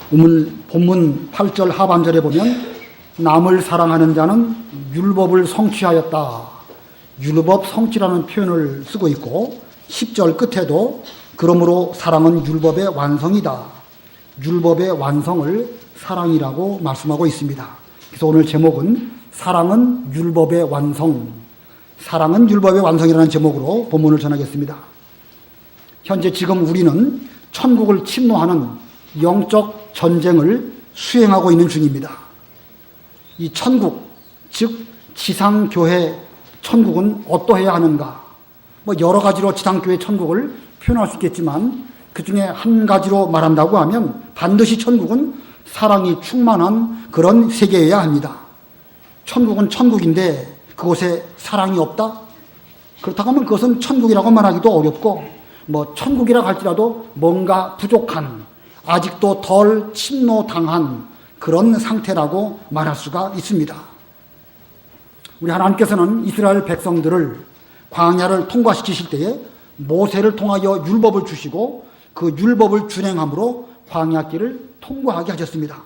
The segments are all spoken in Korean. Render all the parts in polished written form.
본문 8절 하반절에 보면 남을 사랑하는 자는 율법을 성취하였다. 율법 성취라는 표현을 쓰고 있고 10절 끝에도 그러므로 사랑은 율법의 완성이다. 율법의 완성을 사랑이라고 말씀하고 있습니다. 그래서 오늘 제목은 사랑은 율법의 완성, 사랑은 율법의 완성이라는 제목으로 본문을 전하겠습니다. 현재 지금 우리는 천국을 침노하는 영적 전쟁을 수행하고 있는 중입니다. 이 천국, 즉 지상교회 천국은 어떠해야 하는가? 여러 가지로 지상교회 천국을 표현할 수 있겠지만 그 중에 한 가지로 말한다고 하면 반드시 천국은 사랑이 충만한 그런 세계여야 합니다. 천국은 천국인데 그곳에 사랑이 없다? 그렇다고 하면 그것은 천국이라고 말하기도 어렵고 천국이라고 할지라도 뭔가 부족한, 아직도 덜 침노당한 그런 상태라고 말할 수가 있습니다. 우리 하나님께서는 이스라엘 백성들을 광야를 통과시키실 때에 모세를 통하여 율법을 주시고 그 율법을 준행함으로 광야길을 통과하게 하셨습니다.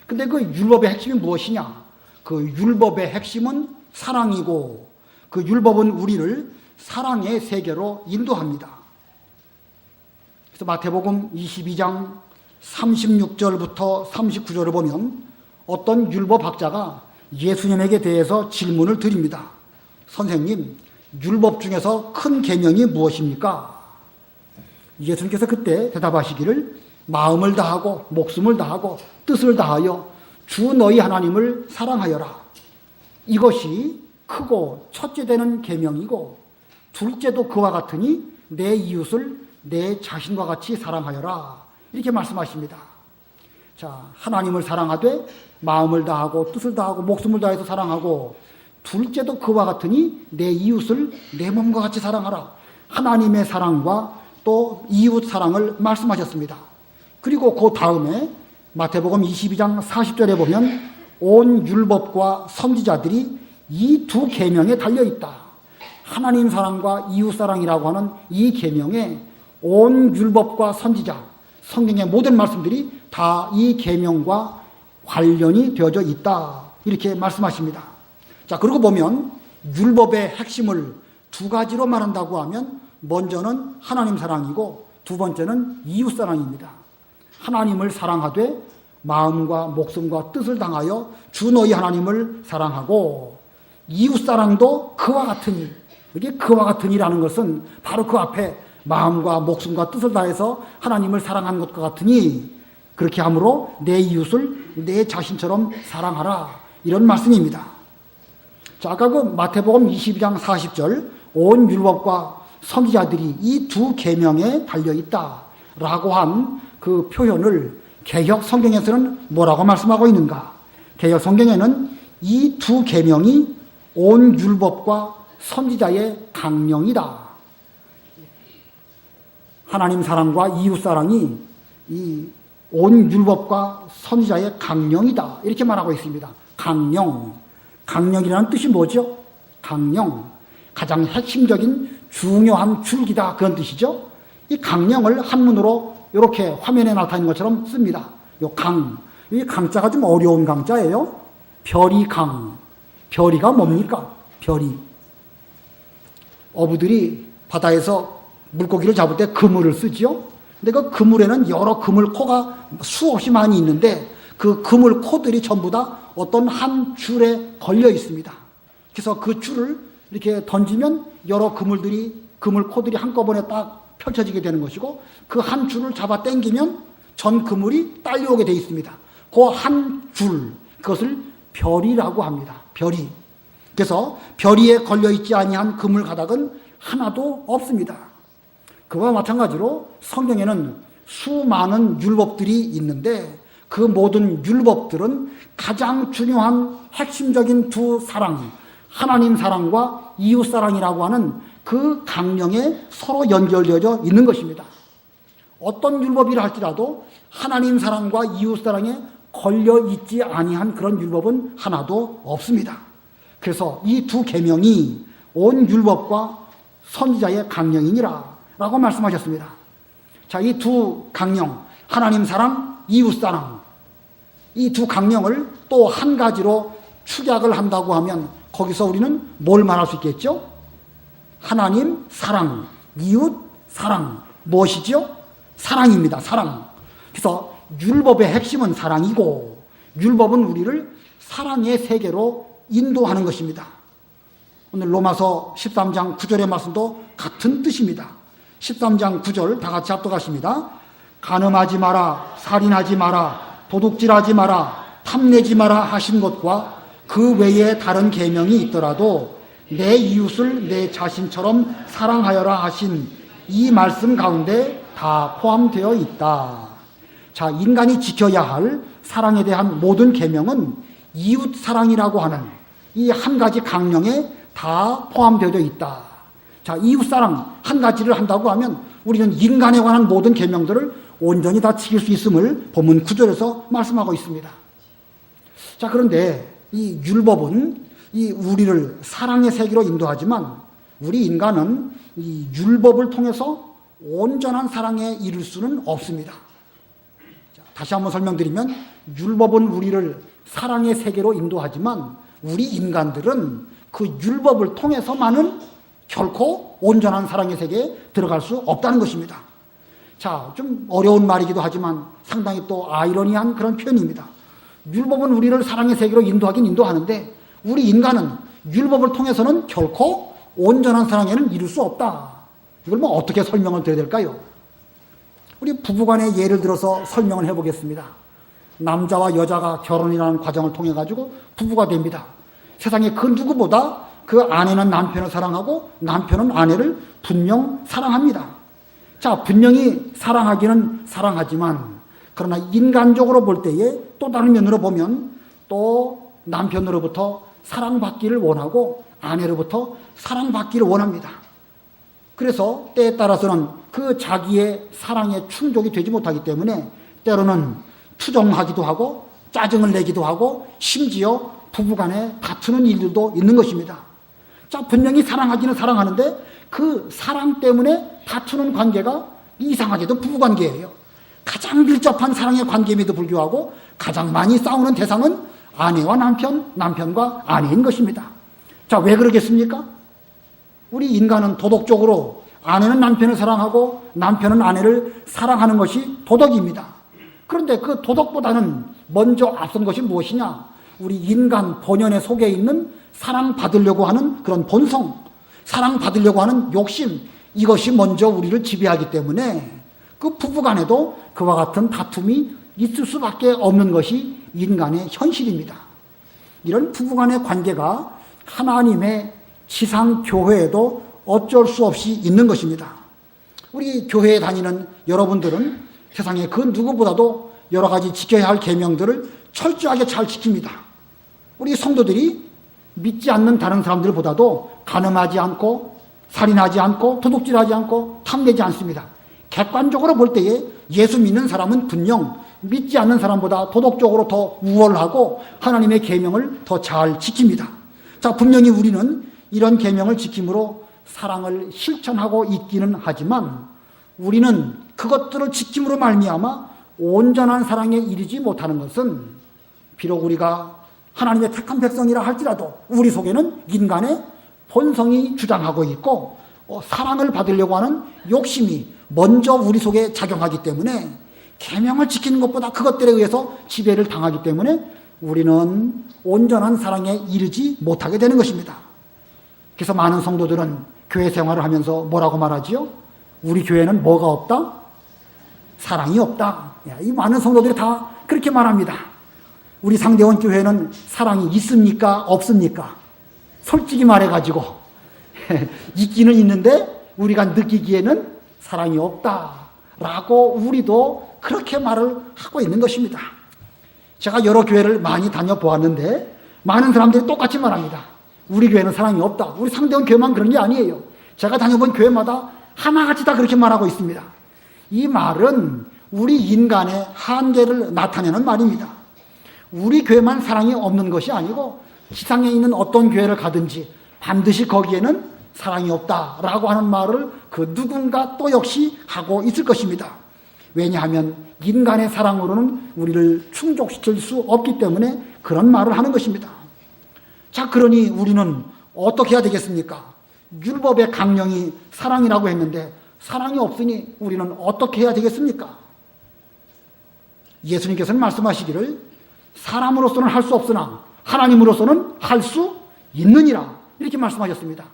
근데 그 율법의 핵심이 무엇이냐? 그 율법의 핵심은 사랑이고 그 율법은 우리를 사랑의 세계로 인도합니다. 그래서 마태복음 22장 36절부터 39절을 보면 어떤 율법학자가 예수님에게 대해서 질문을 드립니다. 선생님, 율법 중에서 큰 계명이 무엇입니까? 예수님께서 그때 대답하시기를 마음을 다하고 목숨을 다하고 뜻을 다하여 주 너희 하나님을 사랑하여라. 이것이 크고 첫째 되는 계명이고 둘째도 그와 같으니 내 이웃을 내 자신과 같이 사랑하여라. 이렇게 말씀하십니다. 자, 하나님을 사랑하되 마음을 다하고 뜻을 다하고 목숨을 다해서 사랑하고 둘째도 그와 같으니 내 이웃을 내 몸과 같이 사랑하라. 하나님의 사랑과 또 이웃 사랑을 말씀하셨습니다. 그리고 그 다음에 마태복음 22장 40절에 보면 온 율법과 선지자들이 이 두 계명에 달려있다. 하나님 사랑과 이웃 사랑이라고 하는 이 계명에 온 율법과 선지자, 성경의 모든 말씀들이 다 이 계명과 관련이 되어져 있다. 이렇게 말씀하십니다. 자, 그러고 보면 율법의 핵심을 두 가지로 말한다고 하면 먼저는 하나님 사랑이고 두 번째는 이웃 사랑입니다. 하나님을 사랑하되 마음과 목숨과 뜻을 당하여 주 너희 하나님을 사랑하고 이웃 사랑도 그와 같으니, 이게 그와 같으니라는 것은 바로 그 앞에 마음과 목숨과 뜻을 다해서 하나님을 사랑하는 것과 같으니 그렇게 함으로 내 이웃을 내 자신처럼 사랑하라. 이런 말씀입니다. 자, 아까 그 마태복음 22장 40절 온 율법과 선지자들이 이 두 계명에 달려있다라고 한 그 표현을 개역 성경에서는 뭐라고 말씀하고 있는가? 개역 성경에는 이 두 계명이 온 율법과 선지자의 강령이다. 하나님 사랑과 이웃 사랑이 이 온 율법과 선지자의 강령이다. 이렇게 말하고 있습니다. 강령. 강령이라는 뜻이 뭐죠? 강령. 가장 핵심적인 중요한 줄기다. 그런 뜻이죠. 이 강령을 한문으로 이렇게 화면에 나타나는 것처럼 씁니다. 요 강. 이 강자가 좀 어려운 강자예요. 별이 강. 별이가 뭡니까? 별이. 어부들이 바다에서 물고기를 잡을 때 그물을 쓰지요. 근데 그 그물에는 여러 그물코가 수없이 많이 있는데 그 그물코들이 전부 다 어떤 한 줄에 걸려 있습니다. 그래서 그 줄을 이렇게 던지면 여러 그물코들이 한꺼번에 딱 펼쳐지게 되는 것이고 그 한 줄을 잡아 당기면 전 그물이 딸려오게 되어 있습니다. 그 한 줄, 그것을 별이라고 합니다. 별이. 그래서 별이에 걸려있지 아니한 그물 가닥은 하나도 없습니다. 그와 마찬가지로 성경에는 수많은 율법들이 있는데 그 모든 율법들은 가장 중요한 핵심적인 두 사랑, 하나님 사랑과 이웃 사랑이라고 하는 그 강령에 서로 연결되어져 있는 것입니다. 어떤 율법이라 할지라도 하나님 사랑과 이웃 사랑에 걸려 있지 아니한 그런 율법은 하나도 없습니다. 그래서 이 두 계명이 온 율법과 선지자의 강령이니라 라고 말씀하셨습니다. 자, 이 두 강령, 하나님 사랑, 이웃사랑, 이 두 강령을 또 한 가지로 축약을 한다고 하면 거기서 우리는 뭘 말할 수 있겠죠? 하나님 사랑, 이웃 사랑, 무엇이죠? 사랑입니다. 사랑. 그래서 율법의 핵심은 사랑이고 율법은 우리를 사랑의 세계로 인도하는 것입니다. 오늘 로마서 13장 9절의 말씀도 같은 뜻입니다. 13장 9절 다 같이 합독하십니다. 간음하지 마라, 살인하지 마라, 도둑질하지 마라, 탐내지 마라 하신 것과 그 외에 다른 계명이 있더라도 내 이웃을 내 자신처럼 사랑하여라 하신 이 말씀 가운데 다 포함되어 있다. 자, 인간이 지켜야 할 사랑에 대한 모든 계명은 이웃 사랑이라고 하는 이 한 가지 강령에 다 포함되어 있다. 자, 이웃 사랑 한 가지를 한다고 하면 우리는 인간에 관한 모든 계명들을 온전히 다 지킬 수 있음을 본문 9절에서 말씀하고 있습니다. 자, 그런데 이 율법은 이 우리를 사랑의 세계로 인도하지만 우리 인간은 이 율법을 통해서 온전한 사랑에 이를 수는 없습니다. 자, 다시 한번 설명드리면 율법은 우리를 사랑의 세계로 인도하지만 우리 인간들은 그 율법을 통해서만은 결코 온전한 사랑의 세계에 들어갈 수 없다는 것입니다. 자, 좀 어려운 말이기도 하지만 상당히 또 아이러니한 그런 표현입니다. 율법은 우리를 사랑의 세계로 인도하긴 인도하는데 우리 인간은 율법을 통해서는 결코 온전한 사랑에는 이룰 수 없다. 이걸 뭐 어떻게 설명을 드려야 될까요? 우리 부부간의 예를 들어서 설명을 해보겠습니다. 남자와 여자가 결혼이라는 과정을 통해 가지고 부부가 됩니다. 세상에 그 누구보다 그 아내는 남편을 사랑하고 남편은 아내를 분명 사랑합니다. 자, 분명히 사랑하기는 사랑하지만 그러나 인간적으로 볼 때에 또 다른 면으로 보면 또 남편으로부터 사랑받기를 원하고 아내로부터 사랑받기를 원합니다. 그래서 때에 따라서는 그 자기의 사랑에 충족이 되지 못하기 때문에 때로는 투정하기도 하고 짜증을 내기도 하고 심지어 부부간에 다투는 일들도 있는 것입니다. 자, 분명히 사랑하기는 사랑하는데 그 사랑 때문에 다투는 관계가 이상하게도 부부관계예요. 가장 밀접한 사랑의 관계임에도 불구하고 가장 많이 싸우는 대상은 아내와 남편, 남편과 아내인 것입니다. 자, 왜 그러겠습니까? 우리 인간은 도덕적으로 아내는 남편을 사랑하고 남편은 아내를 사랑하는 것이 도덕입니다. 그런데 그 도덕보다는 먼저 앞선 것이 무엇이냐? 우리 인간 본연의 속에 있는 사랑받으려고 하는 그런 본성, 사랑받으려고 하는 욕심, 이것이 먼저 우리를 지배하기 때문에 그 부부간에도 그와 같은 다툼이 있을 수밖에 없는 것이 인간의 현실입니다. 이런 부부간의 관계가 하나님의 지상교회에도 어쩔 수 없이 있는 것입니다. 우리 교회에 다니는 여러분들은 세상에 그 누구보다도 여러 가지 지켜야 할 계명들을 철저하게 잘 지킵니다. 우리 성도들이 믿지 않는 다른 사람들보다도 간음하지 않고 살인하지 않고 도둑질하지 않고 탐내지 않습니다. 객관적으로 볼 때에 예수 믿는 사람은 분명 믿지 않는 사람보다 도덕적으로 더 우월하고 하나님의 계명을 더 잘 지킵니다. 자, 분명히 우리는 이런 계명을 지킴으로 사랑을 실천하고 있기는 하지만 우리는 그것들을 지킴으로 말미암아 온전한 사랑에 이르지 못하는 것은 비록 우리가 하나님의 택한 백성이라 할지라도 우리 속에는 인간의 본성이 주장하고 있고 사랑을 받으려고 하는 욕심이 먼저 우리 속에 작용하기 때문에 계명을 지키는 것보다 그것들에 의해서 지배를 당하기 때문에 우리는 온전한 사랑에 이르지 못하게 되는 것입니다. 그래서 많은 성도들은 교회 생활을 하면서 뭐라고 말하지요? 우리 교회는 뭐가 없다? 사랑이 없다. 이 많은 성도들이 다 그렇게 말합니다. 우리 상대원 교회는 사랑이 있습니까? 없습니까? 솔직히 말해가지고 있기는 있는데 우리가 느끼기에는 사랑이 없다라고 우리도 그렇게 말을 하고 있는 것입니다. 제가 여러 교회를 많이 다녀보았는데 많은 사람들이 똑같이 말합니다. 우리 교회는 사랑이 없다. 우리 상대원 교회만 그런 게 아니에요. 제가 다녀본 교회마다 하나같이 다 그렇게 말하고 있습니다. 이 말은 우리 인간의 한계를 나타내는 말입니다. 우리 교회만 사랑이 없는 것이 아니고 지상에 있는 어떤 교회를 가든지 반드시 거기에는 사랑이 없다라고 하는 말을 그 누군가 또 역시 하고 있을 것입니다. 왜냐하면 인간의 사랑으로는 우리를 충족시킬 수 없기 때문에 그런 말을 하는 것입니다. 자, 그러니 우리는 어떻게 해야 되겠습니까? 율법의 강령이 사랑이라고 했는데 사랑이 없으니 우리는 어떻게 해야 되겠습니까? 예수님께서는 말씀하시기를 사람으로서는 할 수 없으나 하나님으로서는 할 수 있느니라 이렇게 말씀하셨습니다.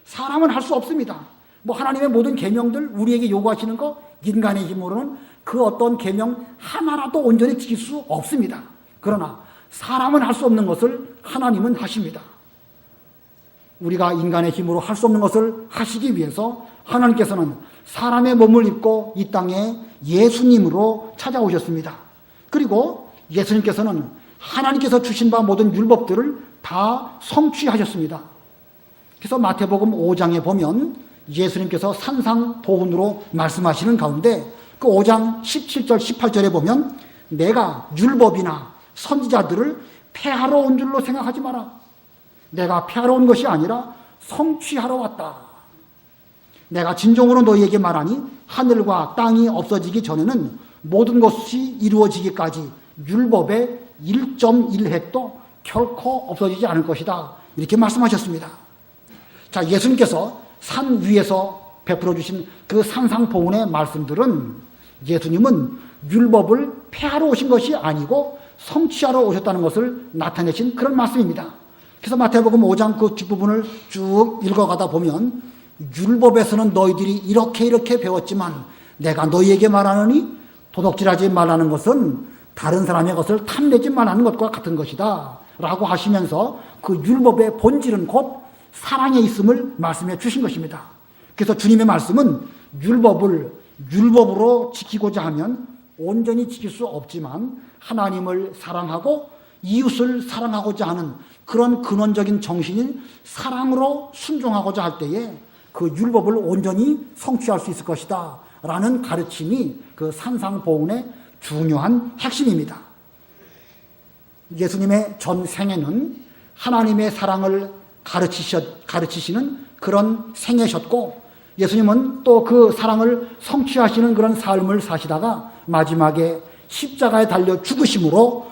사람은 할 수 없습니다. 하나님의 모든 계명들 우리에게 요구하시는 거 인간의 힘으로는 그 어떤 계명 하나라도 온전히 지킬 수 없습니다. 그러나 사람은 할 수 없는 것을 하나님은 하십니다. 우리가 인간의 힘으로 할 수 없는 것을 하시기 위해서 하나님께서는 사람의 몸을 입고 이 땅에 예수님으로 찾아오셨습니다. 그리고 예수님께서는 하나님께서 주신 바 모든 율법들을 다 성취하셨습니다. 그래서 마태복음 5장에 보면 예수님께서 산상보훈으로 말씀하시는 가운데 그 5장 17절 18절에 보면 내가 율법이나 선지자들을 폐하러 온 줄로 생각하지 마라. 내가 폐하러 온 것이 아니라 성취하러 왔다. 내가 진정으로 너희에게 말하니 하늘과 땅이 없어지기 전에는 모든 것이 이루어지기까지 율법의 1.1획도 결코 없어지지 않을 것이다. 이렇게 말씀하셨습니다. 자, 예수님께서 산 위에서 베풀어 주신 그 산상보훈의 말씀들은 예수님은 율법을 폐하러 오신 것이 아니고 성취하러 오셨다는 것을 나타내신 그런 말씀입니다. 그래서 마태복음 5장 그 뒷부분을 쭉 읽어가다 보면 율법에서는 너희들이 이렇게 배웠지만 내가 너희에게 말하노니 도둑질하지 말라는 것은 다른 사람의 것을 탐내지 말라는 것과 같은 것이다 라고 하시면서 그 율법의 본질은 곧 사랑에 있음을 말씀해 주신 것입니다. 그래서 주님의 말씀은 율법으로 지키고자 하면 온전히 지킬 수 없지만 하나님을 사랑하고 이웃을 사랑하고자 하는 그런 근원적인 정신인 사랑으로 순종하고자 할 때에 그 율법을 온전히 성취할 수 있을 것이다 라는 가르침이 그 산상보훈의 중요한 핵심입니다. 예수님의 전 생애는 하나님의 사랑을 가르치시는 그런 생애셨고 예수님은 또 그 사랑을 성취하시는 그런 삶을 사시다가 마지막에 십자가에 달려 죽으심으로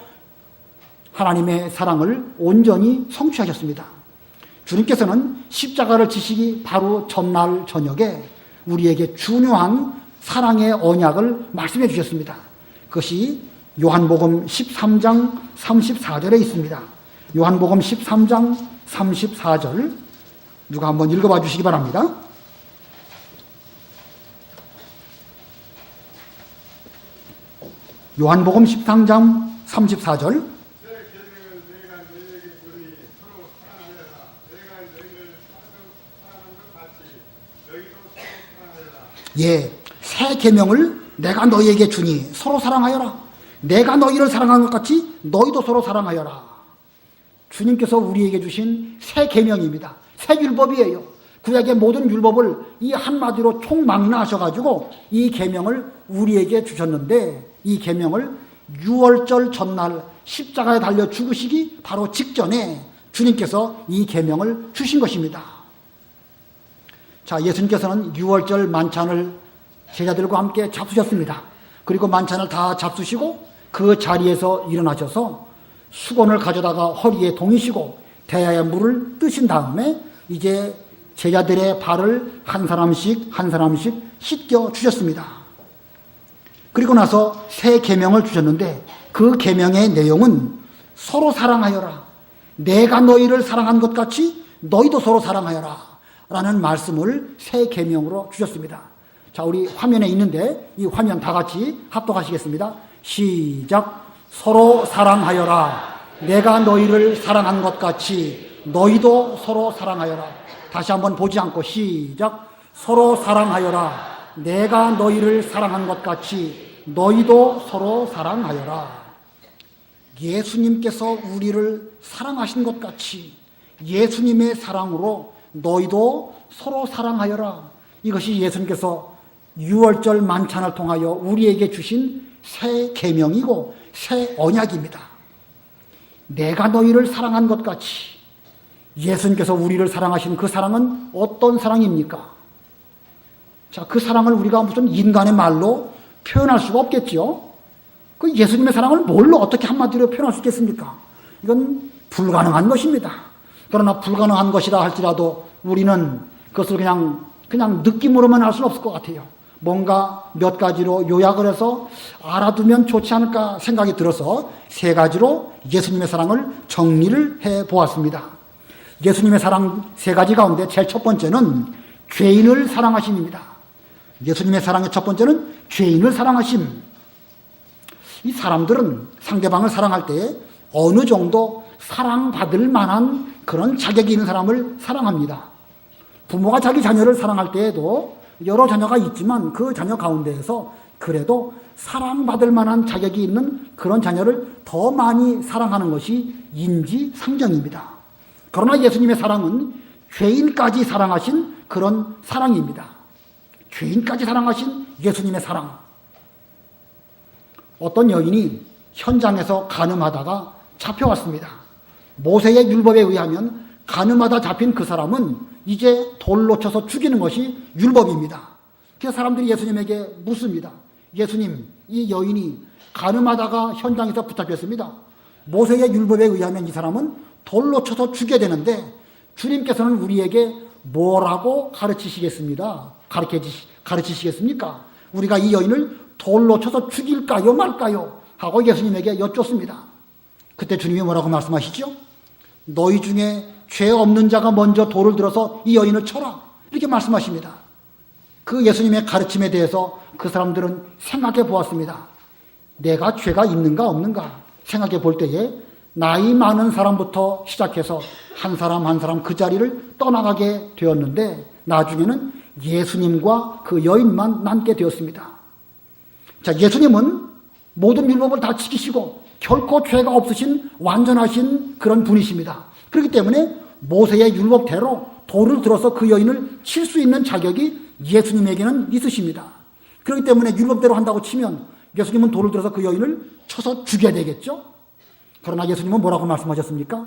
하나님의 사랑을 온전히 성취하셨습니다. 주님께서는 십자가를 지시기 바로 전날 저녁에 우리에게 중요한 사랑의 언약을 말씀해 주셨습니다. 그것이 요한복음 13장 34절에 있습니다. 요한복음 13장 34절 누가 한번 읽어봐 주시기 바랍니다. 요한복음 13장 34절 예, 새 계명을 내가 너희에게 주니 서로 사랑하여라. 내가 너희를 사랑한 것 같이 너희도 서로 사랑하여라. 주님께서 우리에게 주신 새 계명입니다. 새 율법이에요. 구약의 모든 율법을 이 한마디로 총망라하셔가지고 이 계명을 우리에게 주셨는데 이 계명을 유월절 전날 십자가에 달려 죽으시기 바로 직전에 주님께서 이 계명을 주신 것입니다. 자, 예수님께서는 유월절 만찬을 제자들과 함께 잡수셨습니다. 그리고 만찬을 다 잡수시고 그 자리에서 일어나셔서 수건을 가져다가 허리에 동이시고 대야에 물을 뜨신 다음에 이제 제자들의 발을 한 사람씩 씻겨 주셨습니다. 그리고 나서 새 계명을 주셨는데 그 계명의 내용은 서로 사랑하여라. 내가 너희를 사랑한 것 같이 너희도 서로 사랑하여라. 라는 말씀을 새 계명으로 주셨습니다. 자, 우리 화면에 있는데 이 화면 다 같이 합독하시겠습니다. 시작. 서로 사랑하여라. 내가 너희를 사랑한 것 같이 너희도 서로 사랑하여라. 다시 한번 보지 않고 시작. 서로 사랑하여라. 내가 너희를 사랑한 것 같이 너희도 서로 사랑하여라. 예수님께서 우리를 사랑하신 것 같이 예수님의 사랑으로 너희도 서로 사랑하여라. 이것이 예수님께서 유월절 만찬을 통하여 우리에게 주신 새 계명이고 새 언약입니다. 내가 너희를 사랑한 것 같이 예수님께서 우리를 사랑하신 그 사랑은 어떤 사랑입니까? 자, 그 사랑을 우리가 무슨 인간의 말로 표현할 수가 없겠죠. 그 예수님의 사랑을 뭘로 어떻게 한마디로 표현할 수 있겠습니까? 이건 불가능한 것입니다. 그러나 불가능한 것이라 할지라도 우리는 그것을 그냥 느낌으로만 할 수는 없을 것 같아요. 뭔가 몇 가지로 요약을 해서 알아두면 좋지 않을까 생각이 들어서 세 가지로 예수님의 사랑을 정리를 해 보았습니다. 예수님의 사랑 세 가지 가운데 제일 첫 번째는 죄인을 사랑하심입니다. 예수님의 사랑의 첫 번째는 죄인을 사랑하심. 이 사람들은 상대방을 사랑할 때 어느 정도 사랑받을 만한 그런 자격이 있는 사람을 사랑합니다. 부모가 자기 자녀를 사랑할 때에도 여러 자녀가 있지만 그 자녀 가운데에서 그래도 사랑받을 만한 자격이 있는 그런 자녀를 더 많이 사랑하는 것이 인지상정입니다. 그러나 예수님의 사랑은 죄인까지 사랑하신 그런 사랑입니다. 죄인까지 사랑하신 예수님의 사랑. 어떤 여인이 현장에서 간음하다가 잡혀왔습니다. 모세의 율법에 의하면 간음하다 잡힌 그 사람은 이제 돌로 쳐서 죽이는 것이 율법입니다. 그래서 사람들이 예수님에게 묻습니다. 예수님, 이 여인이 간음하다가 현장에서 붙잡혔습니다. 모세의 율법에 의하면 이 사람은 돌로 쳐서 죽여야 되는데 주님께서는 우리에게 뭐라고 가르치시겠습니까? 우리가 이 여인을 돌로 쳐서 죽일까요 말까요? 하고 예수님에게 여쭙습니다. 그때 주님이 뭐라고 말씀하시죠? 너희 중에 죄 없는 자가 먼저 돌을 들어서 이 여인을 쳐라. 이렇게 말씀하십니다. 그 예수님의 가르침에 대해서 그 사람들은 생각해 보았습니다. 내가 죄가 있는가 없는가 생각해 볼 때에 나이 많은 사람부터 시작해서 한 사람 한 사람 그 자리를 떠나가게 되었는데 나중에는 예수님과 그 여인만 남게 되었습니다. 자, 예수님은 모든 율법을 다 지키시고 결코 죄가 없으신 완전하신 그런 분이십니다. 그렇기 때문에 모세의 율법대로 돌을 들어서 그 여인을 칠 수 있는 자격이 예수님에게는 있으십니다. 그렇기 때문에 율법대로 한다고 치면 예수님은 돌을 들어서 그 여인을 쳐서 죽여야 되겠죠? 그러나 예수님은 뭐라고 말씀하셨습니까?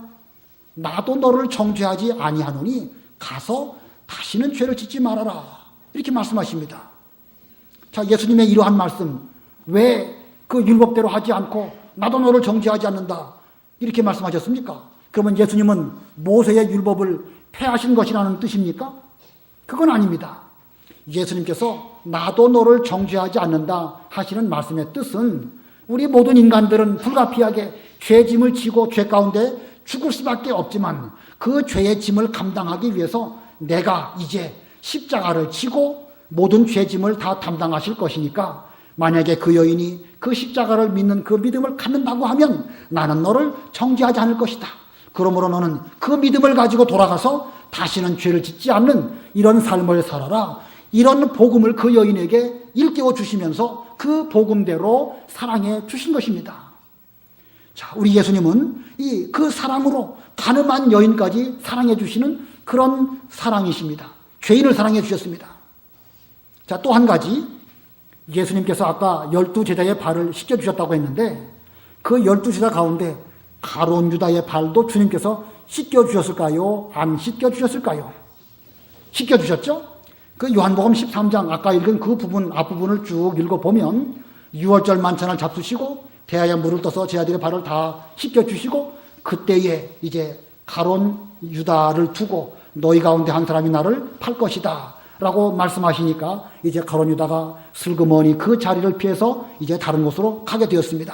나도 너를 정죄하지 아니하노니 가서 다시는 죄를 짓지 말아라. 이렇게 말씀하십니다. 자, 예수님의 이러한 말씀, 왜 그 율법대로 하지 않고 나도 너를 정죄하지 않는다. 이렇게 말씀하셨습니까? 그러면 예수님은 모세의 율법을 폐하신 것이라는 뜻입니까? 그건 아닙니다. 예수님께서 나도 너를 정죄하지 않는다 하시는 말씀의 뜻은 우리 모든 인간들은 불가피하게 죄 짐을 지고 죄 가운데 죽을 수밖에 없지만 그 죄의 짐을 감당하기 위해서 내가 이제 십자가를 지고 모든 죄 짐을 다 담당하실 것이니까 만약에 그 여인이 그 십자가를 믿는 그 믿음을 갖는다고 하면 나는 너를 정죄하지 않을 것이다. 그러므로 너는 그 믿음을 가지고 돌아가서 다시는 죄를 짓지 않는 이런 삶을 살아라. 이런 복음을 그 여인에게 일깨워 주시면서 그 복음대로 사랑해 주신 것입니다. 자, 우리 예수님은 그 사랑으로 가늠한 여인까지 사랑해 주시는 그런 사랑이십니다. 죄인을 사랑해 주셨습니다. 자, 또 한 가지 예수님께서 아까 12제자의 발을 씻겨주셨다고 했는데 그 12제자 가운데 가룟 유다의 발도 주님께서 씻겨주셨을까요? 안 씻겨주셨을까요? 씻겨주셨죠? 그 요한복음 13장 아까 읽은 그 부분 앞부분을 쭉 읽어보면 6월절 만찬을 잡수시고 대야에 물을 떠서 제 아들의 발을 다 씻겨주시고 그때에 이제 가룟 유다를 두고 너희 가운데 한 사람이 나를 팔 것이다 라고 말씀하시니까 이제 가룟 유다가 슬그머니 그 자리를 피해서 이제 다른 곳으로 가게 되었습니다.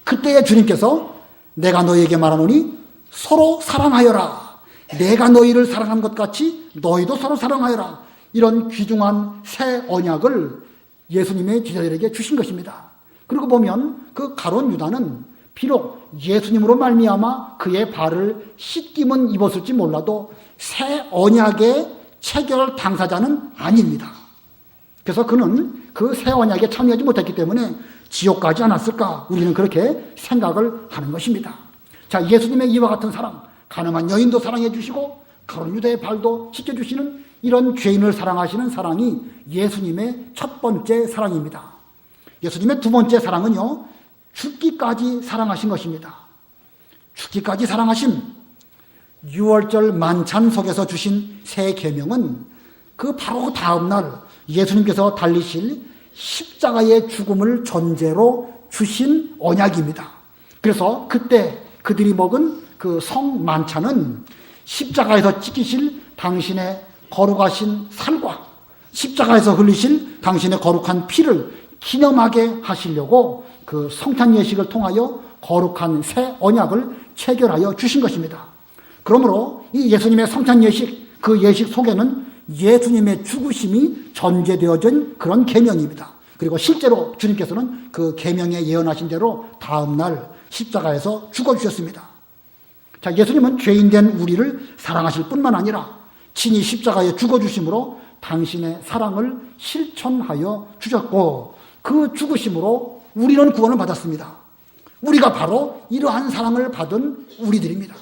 그때에 주님께서 내가 너희에게 말하노니 서로 사랑하여라. 내가 너희를 사랑한 것 같이 너희도 서로 사랑하여라. 이런 귀중한 새 언약을 예수님의 제자들에게 주신 것입니다. 그리고 보면 그 가룟 유다는 비록 예수님으로 말미암아 그의 발을 씻김은 입었을지 몰라도 새 언약의 체결 당사자는 아닙니다. 그래서 그는 그 새 언약에 참여하지 못했기 때문에 지옥 가지 않았을까 우리는 그렇게 생각을 하는 것입니다. 자, 예수님의 이와 같은 사랑, 가늠한 여인도 사랑해 주시고 가룟 유다의 발도 씻겨주시는 이런 죄인을 사랑하시는 사랑이 예수님의 첫 번째 사랑입니다. 예수님의 두 번째 사랑은요, 죽기까지 사랑하신 것입니다. 죽기까지 사랑하심. 6월절 만찬 속에서 주신 새 계명은 그 바로 다음 날 예수님께서 달리실 십자가의 죽음을 전제로 주신 언약입니다. 그래서 그때 그들이 먹은 그 성만찬은 십자가에서 찢기실 당신의 거룩하신 살과 십자가에서 흘리실 당신의 거룩한 피를 기념하게 하시려고 그 성찬 예식을 통하여 거룩한 새 언약을 체결하여 주신 것입니다. 그러므로 이 예수님의 성찬 예식, 그 예식 속에는 예수님의 죽으심이 전제되어진 그런 계명입니다. 그리고 실제로 주님께서는 그 계명에 예언하신 대로 다음 날 십자가에서 죽어주셨습니다. 자, 예수님은 죄인된 우리를 사랑하실 뿐만 아니라 친히 십자가에 죽어주심으로 당신의 사랑을 실천하여 주셨고, 그 죽으심으로 우리는 구원을 받았습니다. 우리가 바로 이러한 사랑을 받은 우리들입니다.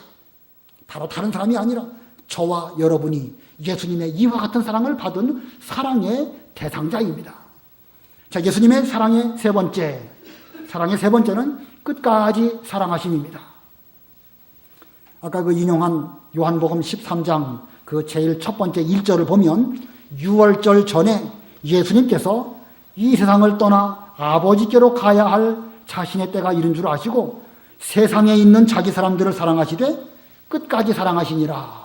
바로 다른 사람이 아니라 저와 여러분이 예수님의 이와 같은 사랑을 받은 사랑의 대상자입니다. 자, 예수님의 사랑의 세 번째는 끝까지 사랑하심입니다. 아까 그 인용한 요한복음 13장 그 제일 첫 번째 1절을 보면 유월절 전에 예수님께서 이 세상을 떠나 아버지께로 가야 할 자신의 때가 이른 줄 아시고 세상에 있는 자기 사람들을 사랑하시되 끝까지 사랑하시니라.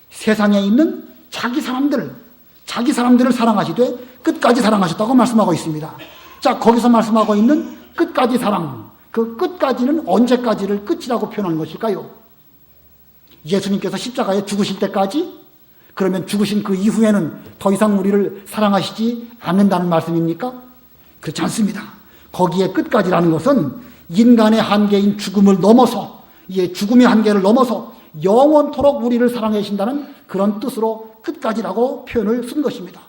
세상에 있는 자기 사람들을 사랑하시되 끝까지 사랑하셨다고 말씀하고 있습니다. 자, 거기서 말씀하고 있는 끝까지 사랑, 그 끝까지는 언제까지를 끝이라고 표현하는 것일까요? 예수님께서 십자가에 죽으실 때까지? 그러면 죽으신 그 이후에는 더 이상 우리를 사랑하시지 않는다는 말씀입니까? 그렇지 않습니다. 거기에 끝까지라는 것은 인간의 한계인 죽음을 넘어서, 죽음의 한계를 넘어서 영원토록 우리를 사랑해 주신다는 그런 뜻으로 끝까지라고 표현을 쓴 것입니다.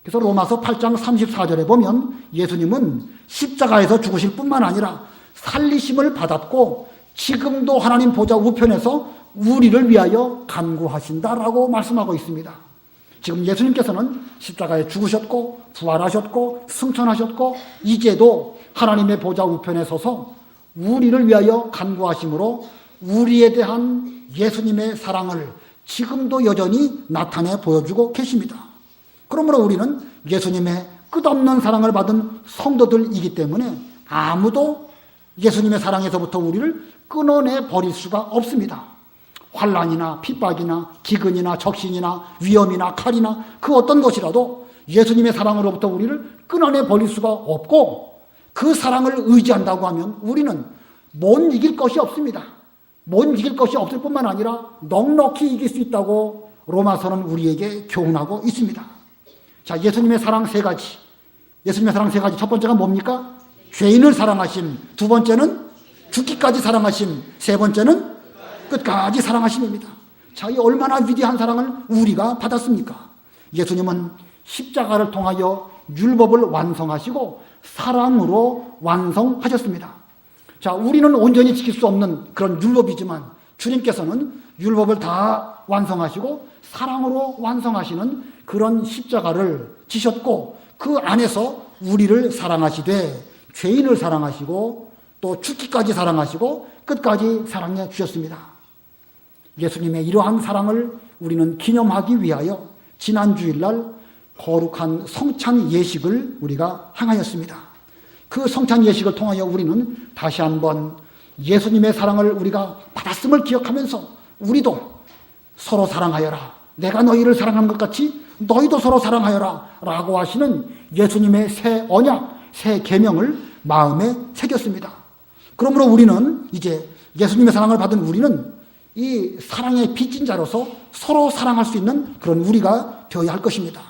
그래서 로마서 8장 34절에 보면 예수님은 십자가에서 죽으실 뿐만 아니라 살리심을 받았고 지금도 하나님 보좌 우편에서 우리를 위하여 간구하신다라고 말씀하고 있습니다. 지금 예수님께서는 십자가에 죽으셨고 부활하셨고 승천하셨고 이제도 하나님의 보좌 우편에 서서 우리를 위하여 간구하심으로 우리에 대한 예수님의 사랑을 지금도 여전히 나타내 보여주고 계십니다. 그러므로 우리는 예수님의 끝없는 사랑을 받은 성도들이기 때문에 아무도 예수님의 사랑에서부터 우리를 끊어내 버릴 수가 없습니다. 환난이나 핍박이나 기근이나 적신이나 위험이나 칼이나 그 어떤 것이라도 예수님의 사랑으로부터 우리를 끊어내 버릴 수가 없고, 그 사랑을 의지한다고 하면 우리는 못 이길 것이 없습니다. 못 이길 것이 없을 뿐만 아니라 넉넉히 이길 수 있다고 로마서는 우리에게 교훈하고 있습니다. 자, 예수님의 사랑 세 가지. 첫 번째가 뭡니까? 죄인을 사랑하심. 두 번째는 죽기까지 사랑하심. 세 번째는 끝까지 사랑하심입니다. 자, 이 얼마나 위대한 사랑을 우리가 받았습니까? 예수님은 십자가를 통하여 율법을 완성하시고 사랑으로 완성하셨습니다. 자, 우리는 온전히 지킬 수 없는 그런 율법이지만 주님께서는 율법을 다 완성하시고 사랑으로 완성하시는 그런 십자가를 지셨고, 그 안에서 우리를 사랑하시되 죄인을 사랑하시고 또 죽기까지 사랑하시고 끝까지 사랑해 주셨습니다. 예수님의 이러한 사랑을 우리는 기념하기 위하여 지난 주일날 거룩한 성찬 예식을 우리가 행하였습니다. 그 성찬 예식을 통하여 우리는 다시 한번 예수님의 사랑을 우리가 받았음을 기억하면서 우리도 서로 사랑하여라, 내가 너희를 사랑하는 것 같이 너희도 서로 사랑하여라 라고 하시는 예수님의 새 언약, 새 계명을 마음에 새겼습니다. 그러므로 우리는 이제 예수님의 사랑을 받은 우리는 이 사랑의 빚진 자로서 서로 사랑할 수 있는 그런 우리가 되어야 할 것입니다.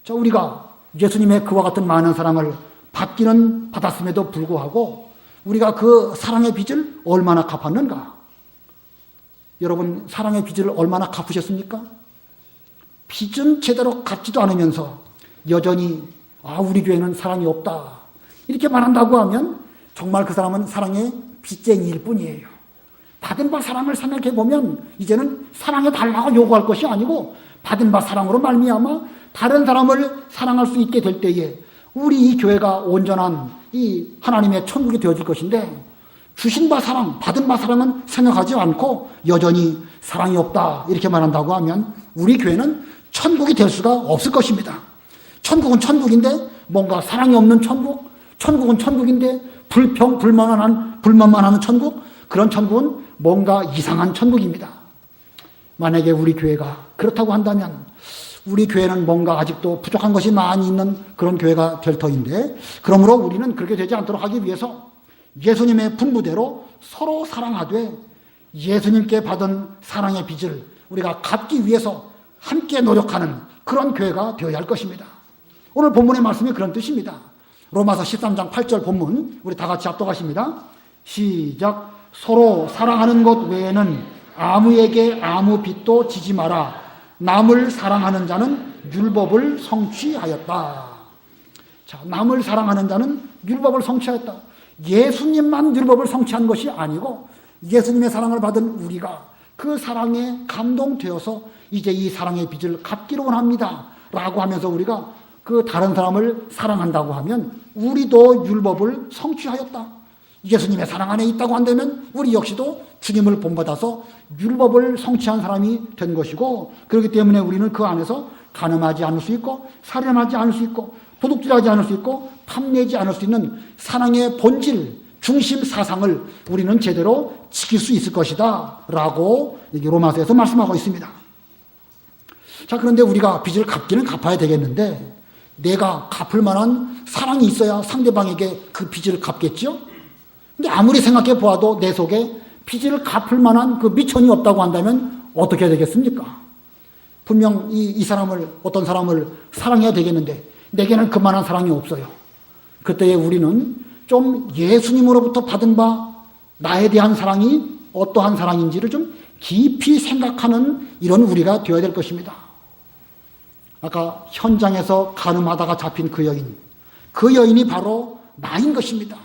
자, 우리가 예수님의 그와 같은 많은 사랑을 받기는 받았음에도 불구하고 우리가 그 사랑의 빚을 얼마나 갚았는가? 여러분, 사랑의 빚을 얼마나 갚으셨습니까? 빚은 제대로 갚지도 않으면서 여전히 우리 교회는 사랑이 없다 이렇게 말한다고 하면 정말 그 사람은 사랑의 빚쟁이일 뿐이에요. 받은 바 사랑을 생각해 보면 이제는 사랑해 달라고 요구할 것이 아니고 받은 바 사랑으로 말미암아 다른 사람을 사랑할 수 있게 될 때에 우리 이 교회가 온전한 이 하나님의 천국이 되어질 것인데, 주신 바 사랑, 받은 바 사랑은 생각하지 않고 여전히 사랑이 없다 이렇게 말한다고 하면 우리 교회는 천국이 될 수가 없을 것입니다. 천국은 천국인데 뭔가 사랑이 없는 천국, 천국은 천국인데 불만만 하는 천국, 그런 천국은 뭔가 이상한 천국입니다. 만약에 우리 교회가 그렇다고 한다면 우리 교회는 뭔가 아직도 부족한 것이 많이 있는 그런 교회가 될 터인데, 그러므로 우리는 그렇게 되지 않도록 하기 위해서 예수님의 분부대로 서로 사랑하되 예수님께 받은 사랑의 빚을 우리가 갚기 위해서 함께 노력하는 그런 교회가 되어야 할 것입니다. 오늘 본문의 말씀이 그런 뜻입니다. 로마서 13장 8절 본문 우리 다 같이 합독하십니다. 시작. 서로 사랑하는 것 외에는 아무에게 아무 빚도 지지 마라. 남을 사랑하는 자는 율법을 성취하였다. 자, 남을 사랑하는 자는 율법을 성취하였다. 예수님만 율법을 성취한 것이 아니고 예수님의 사랑을 받은 우리가 그 사랑에 감동되어서 이제 이 사랑의 빚을 갚기로 원합니다 라고 하면서 우리가 그 다른 사람을 사랑한다고 하면 우리도 율법을 성취하였다. 예수님의 사랑 안에 있다고 한다면 우리 역시도 주님을 본받아서 율법을 성취한 사람이 된 것이고, 그렇기 때문에 우리는 그 안에서 간음하지 않을 수 있고 살인하지 않을 수 있고 도둑질하지 않을 수 있고 탐내지 않을 수 있는 사랑의 본질, 중심 사상을 우리는 제대로 지킬 수 있을 것이다 라고 로마서에서 말씀하고 있습니다. 자, 그런데 우리가 빚을 갚기는 갚아야 되겠는데 내가 갚을 만한 사랑이 있어야 상대방에게 그 빚을 갚겠죠? 근데 아무리 생각해 보아도 내 속에 빚을 갚을 만한 그 미천이 없다고 한다면 어떻게 해야 되겠습니까? 분명 어떤 사람을 사랑해야 되겠는데 내게는 그만한 사랑이 없어요. 그때에 우리는 좀 예수님으로부터 받은 바 나에 대한 사랑이 어떠한 사랑인지를 좀 깊이 생각하는 이런 우리가 되어야 될 것입니다. 아까 현장에서 간음하다가 잡힌 그 여인이 바로 나인 것입니다.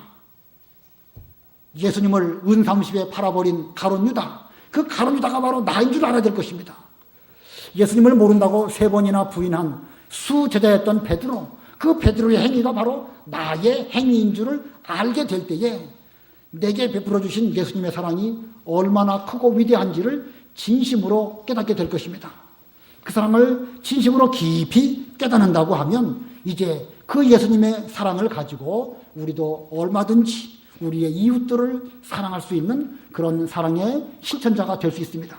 예수님을 은30에 팔아버린 가룟 유다, 그 가룟 유다가 바로 나인 줄 알아야 될 것입니다. 예수님을 모른다고 3번이나 부인한 수제자였던 베드로, 그 베드로의 행위가 바로 나의 행위인 줄을 알게 될 때에 내게 베풀어 주신 예수님의 사랑이 얼마나 크고 위대한지를 진심으로 깨닫게 될 것입니다. 그 사랑을 진심으로 깊이 깨닫는다고 하면 이제 그 예수님의 사랑을 가지고 우리도 얼마든지 우리의 이웃들을 사랑할 수 있는 그런 사랑의 실천자가 될 수 있습니다.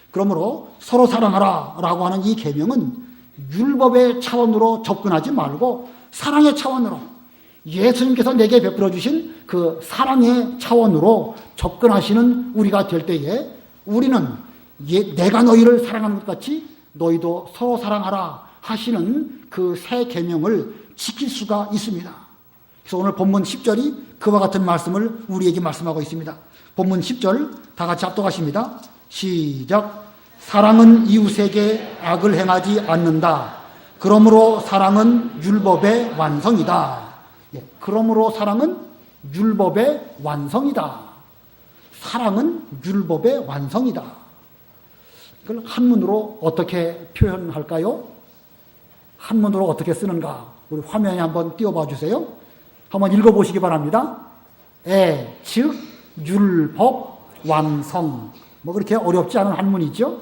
그러므로 서로 사랑하라 라고 하는 이 계명은 율법의 차원으로 접근하지 말고 사랑의 차원으로, 예수님께서 내게 베풀어 주신 그 사랑의 차원으로 접근하시는 우리가 될 때에 우리는 내가 너희를 사랑하는 것 같이 너희도 서로 사랑하라 하시는 그 새 계명을 지킬 수가 있습니다. 그래서 오늘 본문 10절이 그와 같은 말씀을 우리에게 말씀하고 있습니다. 본문 10절 다 같이 합독하십니다. 시작. 사랑은 이웃에게 악을 행하지 않는다. 그러므로 사랑은 율법의 완성이다. 그러므로 사랑은 율법의 완성이다. 사랑은 율법의 완성이다. 그걸 한문으로 어떻게 표현할까요? 한문으로 어떻게 쓰는가? 우리 화면에 한번 띄워봐 주세요. 한번 읽어보시기 바랍니다. 즉 율법 완성. 뭐 그렇게 어렵지 않은 한문이죠.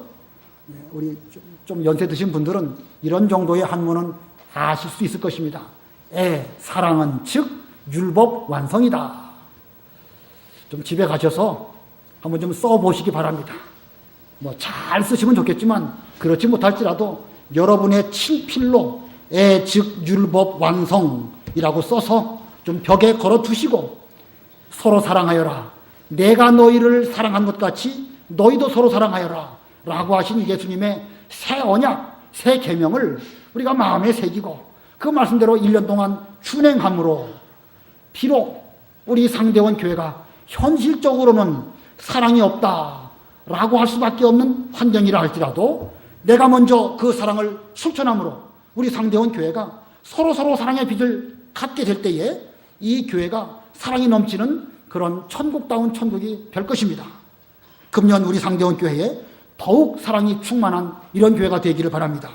우리 좀 연세 드신 분들은 이런 정도의 한문은 아실 수 있을 것입니다. 사랑은 즉 율법 완성이다. 좀 집에 가셔서 한번 좀 써보시기 바랍니다. 뭐 잘 쓰시면 좋겠지만 그렇지 못할지라도 여러분의 친필로 즉 율법 완성이라고 써서 좀 벽에 걸어 두시고 서로 사랑하여라. 내가 너희를 사랑한 것 같이 너희도 서로 사랑하여라 라고 하신 예수님의 새 언약, 새 계명을 우리가 마음에 새기고 그 말씀대로 1년 동안 준행함으로 비록 우리 상대원 교회가 현실적으로는 사랑이 없다라고 할 수밖에 없는 환경이라 할지라도 내가 먼저 그 사랑을 실천함으로 우리 상대원 교회가 서로 사랑의 빚을 갖게 될 때에 이 교회가 사랑이 넘치는 그런 천국다운 천국이 될 것입니다. 금년 우리 상대원 교회에 더욱 사랑이 충만한 이런 교회가 되기를 바랍니다.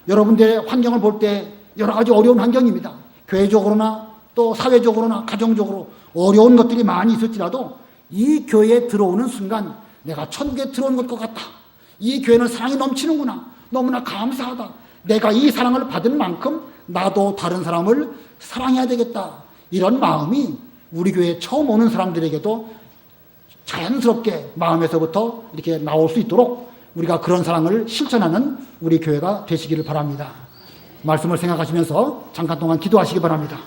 여러분들의 환경을 볼 때 여러 가지 어려운 환경입니다. 교회적으로나 또 사회적으로나 가정적으로 어려운 것들이 많이 있을지라도 이 교회에 들어오는 순간 내가 천국에 들어온 것 같다. 이 교회는 사랑이 넘치는구나. 너무나 감사하다. 내가 이 사랑을 받은 만큼 나도 다른 사람을 사랑해야 되겠다. 이런 마음이 우리 교회에 처음 오는 사람들에게도 자연스럽게 마음에서부터 이렇게 나올 수 있도록 우리가 그런 사랑을 실천하는 우리 교회가 되시기를 바랍니다. 말씀을 생각하시면서 잠깐 동안 기도하시기 바랍니다.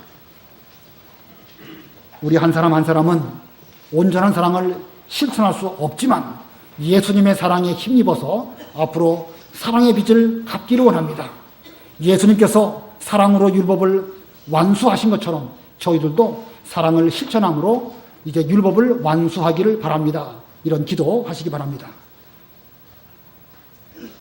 우리 한 사람 한 사람은 온전한 사랑을 실천할 수 없지만 예수님의 사랑에 힘입어서 앞으로 사랑의 빚을 갚기를 원합니다. 예수님께서 사랑으로 율법을 완수하신 것처럼 저희들도 사랑을 실천함으로 이제 율법을 완수하기를 바랍니다. 이런 기도 하시기 바랍니다.